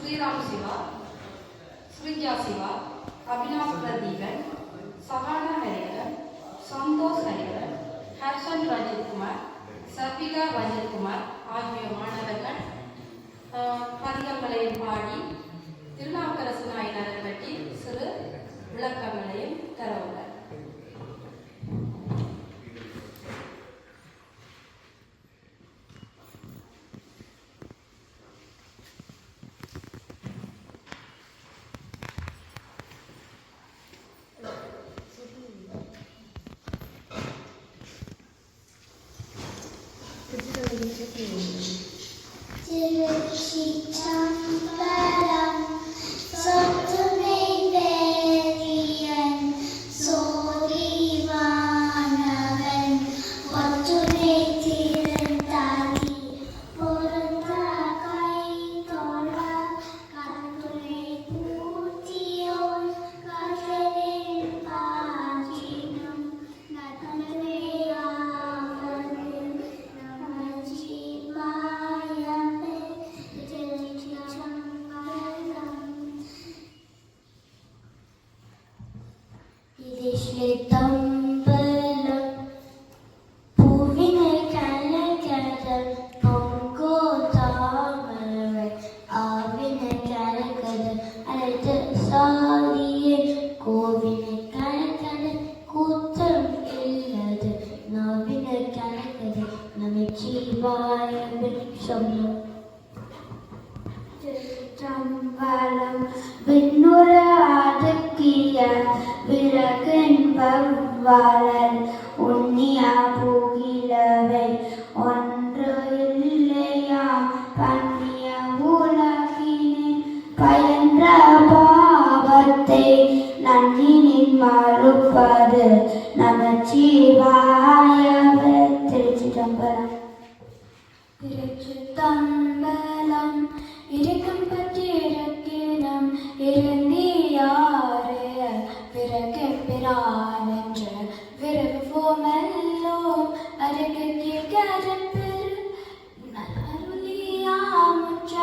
ஸ்ரீராம் சிவா, ஸ்ரீஜா சிவா, அபினாஷ் பிரதீபன், சஹானா ஹரிகரன், சந்தோஷ் ஹரிகரன், ஹர்ஷன் ரஞ்சித்குமார், சர்பிகா ரஞ்சித்குமார் ஆகிய மாணவர்கள் பதிகங்களையும் பாடி திருநாவுக்கரசு நாயனாரை பற்றி சிறு விளக்கங்களையும் தரவுள்ளார். வளர் உன்னியா புகிலவை ஒன்று இல்லையாம் பண்ணிய உலகினே பயன்ற பாவத்தை நன்னினின் மறுப்பது நமச்சிவாயவே. திருச்சிதம்பரம். திருச்சிதம்பரம். இருக்கும் பற்றிருக்கினம் இருந்தியாரே பிறகு பிரான் என்று விரும்புவோமெல்லோம் அருகு கீழ்கரப்பில் அருளியாமுற்ற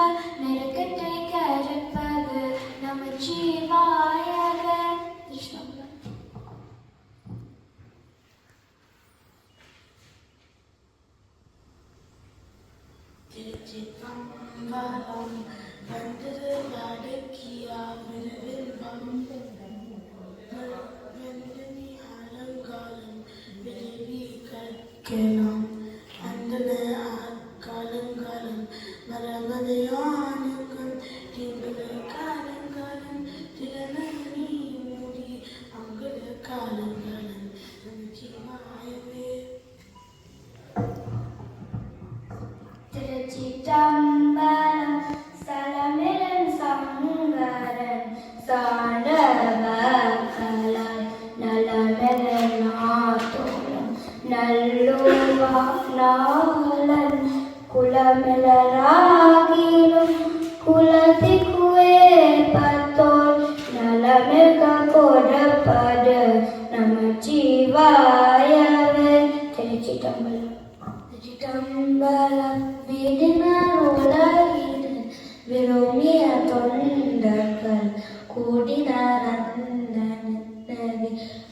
நெருக்கத்தை கருப்பது நமச்சிவாயவே. திருஷ்ணபுரம். திருச்சிதம்பரம். வந்தது அடக்கியா விருவில்பம் வெந்தனி அலங்காலம் விரைவி கற்கலாம் அந்தன காலங்காலம் மரமதையானுங்கள் திங்கள காலங்காலம் திறனி மூடி அங்கட காலங்காலம் நமச்சிவாயவே. திருச்சிதம்பரம். சலமிரன் சங்கரன் சாண்டவகலாய் நலமெலநாதோரம் நல்லூவாலன் குலமெலராகிலும் குலதிக்குவே பத்தோல் நலமிக கொடுப்பது நமச்சிவாயவே. திருச்சிதம்பரம். திருச்சிதம்பரம். வீடினார் உலகில் விரும்பிய தொண்டர்கள் கூடினார் அந்த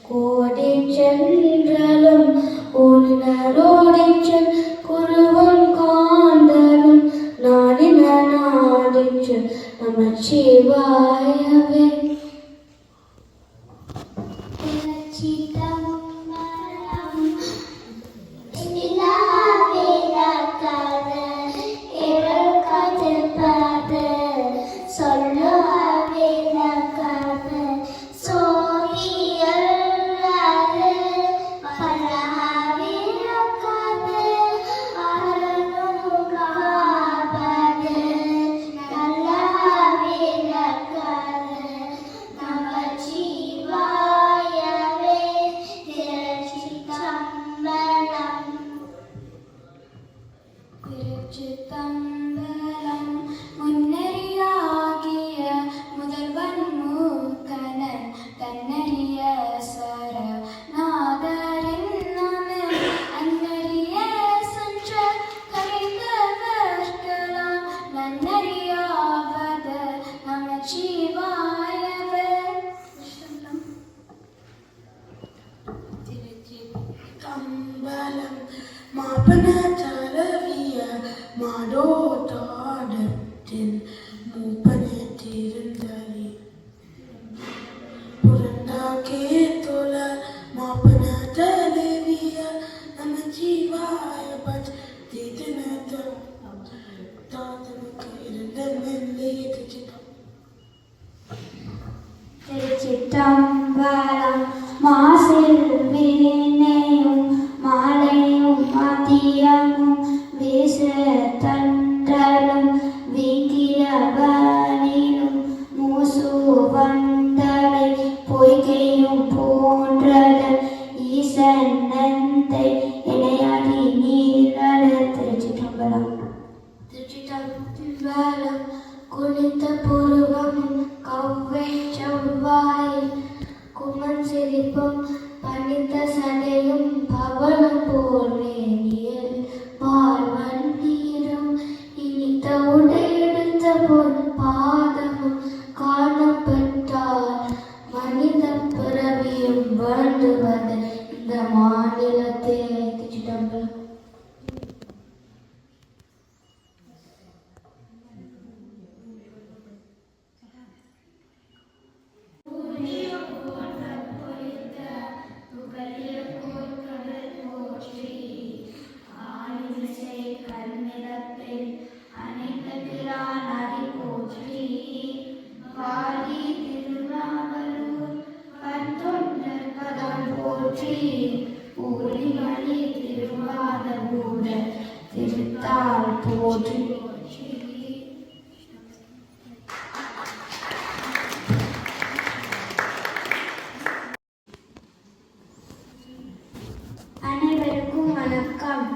கோடி சென்றலும் ஓடினாரோடிச்சன் குருவன் காந்தலும் நாடின நாடிச்சன் நமச்சிவாயவே. திருச்சிதம்பரம். முன்னறியாகிய முதல்வன் மூக்கனன் தன்னறிய சரநாதரின் நாமே அன்னறிய சென்ற கரைந்தவர்களாம் நன்னறியாவது மாப்பன தலவிய மாடோட்டாடத்தில் மூப்பன திருந்தரி புரண்டாக்கே தோல மாப்பன தலவிய நம ஜீவாய பத் திதனதம் தாதனுக்கு இருந்த மெல்லே திச்சிதம் திருச்சிற்றம்பலம் மாசில் வீணையும் மாலையும் மதியமும் வீச தன்றலும் வீங்கிய பனிலும் மூசு வந்தடை பொய்கையும் போன்றது ஈசன் நந்தை இணையாடி நீரட. திருச்சிற்றம்பலம். திருச்சிற்றம்பலம். குளித்த புருவமும் கவ்வை செவ்வாய் குமன் சிரிப்பும் பணித்த சடையும் பவனம் போல் வேணியில் வாழ்வன் நீரும் இனித்த உடையெடுத்த பொன் பாதமும் காணப்பட்டால் மனித பிறவியும் வேண்டுவது இந்த மாநிலத்தை. திருச்சிற்றம்பலம். திருத்தால் போற்றி. அனைவருக்கும் வணக்கம்.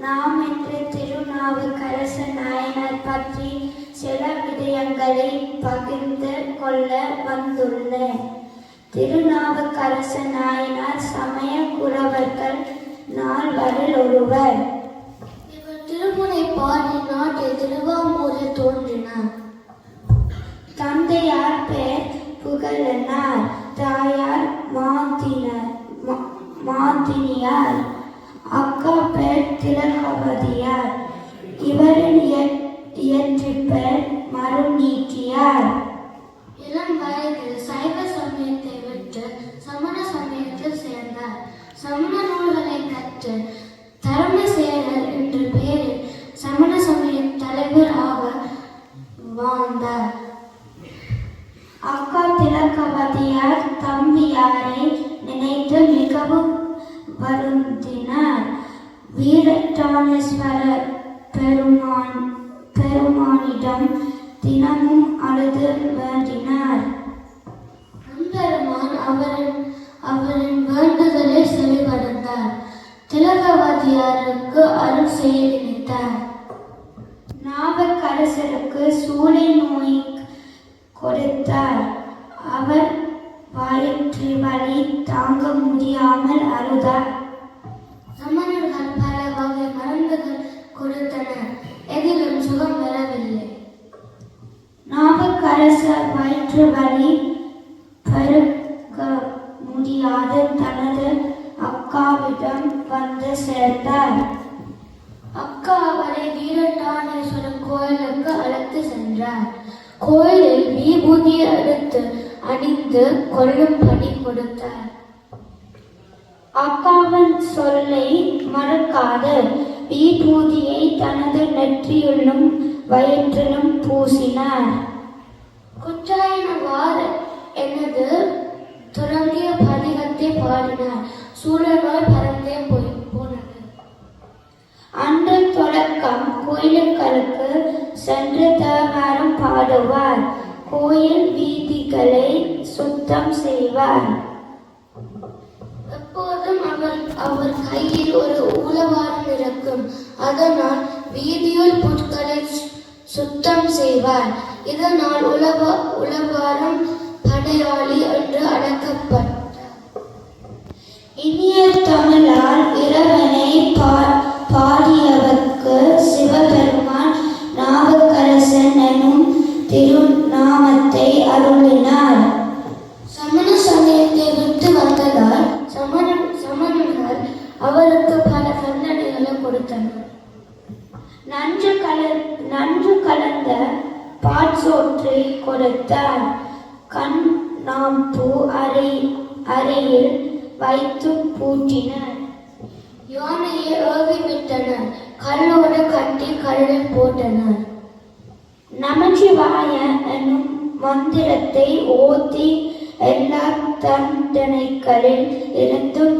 நாம் இன்று திருநாவுக்கரசு நாயனார் பற்றி சில விடயங்களை பகிர்ந்து கொள்ள வந்துள்ளேன். திருநாவுக்கரசு நாயனார் சமய குரவர்கள் நால்வரில் ஒருவர். இவர் திருமுனைப்பாடி நாட்டில் திருவாமூரில் தோன்றினார். தந்தையார் பெயர் புகழனார், தாயார் மாதினியார், அக்கா பெயர் திலகவதியார். இவரின் இயற்றிப்பெயர் மருநீக்கியார். இளம் வயதில் சைவ சமயத்தை விட்டு சமண சமயத்தில் சேர்ந்தார். சமண நூல்களை கற்று தர்மசேனர் என்ற பெயரில் சமண சமய தலைவர் ஆக வாழ்ந்தார். அக்கா திலகவதியார் தம்பியாரை நினைத்து மிகவும் வருந்தினார். வீரட்டானேஸ்வரர் பெருமானிடம் தினமும் அழுது வேண்டினார். பெருமான் அவரின் வேண்டுதலை செவிமடுத்தார். திலகவதியாருக்கு அருள் செய்ய நினைத்தார். நாவுக்கரசருக்கு சூளை நோய் கொடுத்தார். அவர் வயிற்று வலி தாங்க முடியாமல் அழுதார். சமணர்கள் பல வகை மருந்துகள் கொடுத்தனர், எதிலும் சுகம் பெறவில்லை. நாவுக்கரசர் வயிற்று வலி பெருக்க முடியாது தனது அக்காவிடம் வந்து சேர்ந்தார். அக்கா அவரை வீரட்டானேஸ்வரர் கோயிலுக்கு அழைத்து சென்றார். கோயிலில் விபூதி எடுத்து அணிந்து கொள்ளும்படி கொடுத்தார். அக்காவின் சொல்லை மறக்காது விபூதியை தனது நெற்றியிலும் வயிற்றிலும் பூசினார். குற்றாயினவார் எனது தொடங்கிய பதிகத்தை பாடினார். சூழலாய் பறந்தே போனது. அன்று தொடக்கம் கோயிலுக்களுக்கு சென்று தேவாரம் பாடுவார். கோயில் வீதிகளை சுத்தம் செய்வார். எப்போதும் அவர் கையில் ஒரு உளவாரம் இருக்கும். அதனால் வீதியில் புட்களை சுத்தம் செய்வார். இதனால் உளவாரம் படையாளி என்று அழைக்கப்பட்டார். இனிய தமிழால் இறைவனை பாடியவர்க்கு சிவபெருமான் நாவுக்கரசன் எனும் திருநாமத்தை அருளினார். சமண சமயத்தை விட்டு வந்ததால் சமணர்கள் அவருக்கு பல தண்டனைகளை கொடுத்தனர். கொடுத்தார். கண் நாம்பு அறையில் வைத்து பூட்டினர். யானையை ஏவிவிட்டனர். கல்லோடு கட்டி கல்லில் போட்டனர். நமச்சிவாய எனும் மந்திரத்தை ஓதி எல்லா தண்டனைகளில் இருந்தும்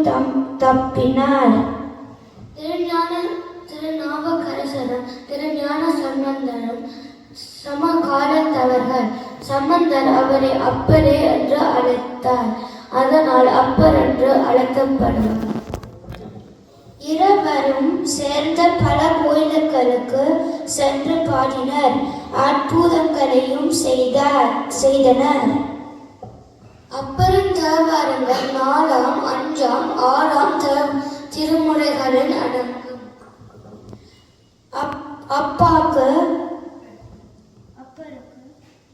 தப்பினார். திருநாவுக்கரசரும் திருஞான சம்பந்தரும் சமகாலத்தவர்கள். சம்பந்தர் அவரை அப்பரே என்று அழைத்தார். அதனால் அப்பர் என்று அழைக்கப்படுவார். இருவரும் சேர்ந்த பல கோயில்களுக்கு சென்று பாடினர். அற்புதங்களையும் செய்தனர். அப்பரின் தேவாரங்கள் 4ஆம், 5ஆம், 6ஆம் திருமுறைகளில் அடங்கும். அப்பருக்கு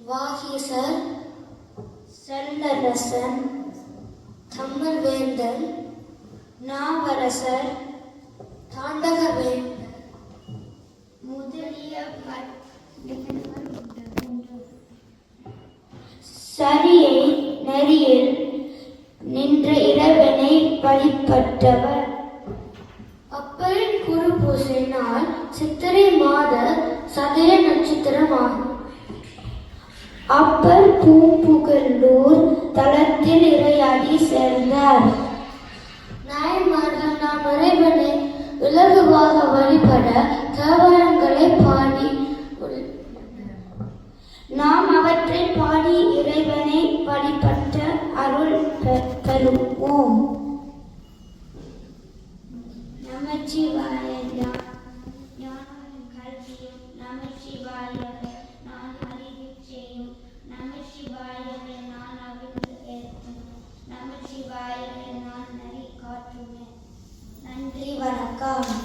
வாகீசர், செல்லரசன், தமிழ்வேந்தன், நாவரசர், தாண்டகவேந்தன் முதலிய சரியை நெறியில் நின்ற இறைவனை வழிபட்டவர். அப்பரின் குரு பூசை நாள் சித்திரை மாத சதய நட்சத்திரமாகும். அப்பர் பூம்புகலூர் தலத்தில் இறையாடி சேர்ந்தார். நாயன்மார்கள் நாம் இறைவனை இலகுவாக வழிபட தேவாரங்களை பாடி நாம் அவற்றை பாடி இறைவனை வழிபட்ட அருள் பெறுவோம். நமச்சிவாய கல்வியும் நமச்சிவாயவே நான் அறிவு செய்யும் நமச்சிவாயவே நான் அவிழ்ந்து ஏற்கும் நமச்சிவாயவே நான் நெறி காட்டுவேன். நன்றி, வணக்கம்.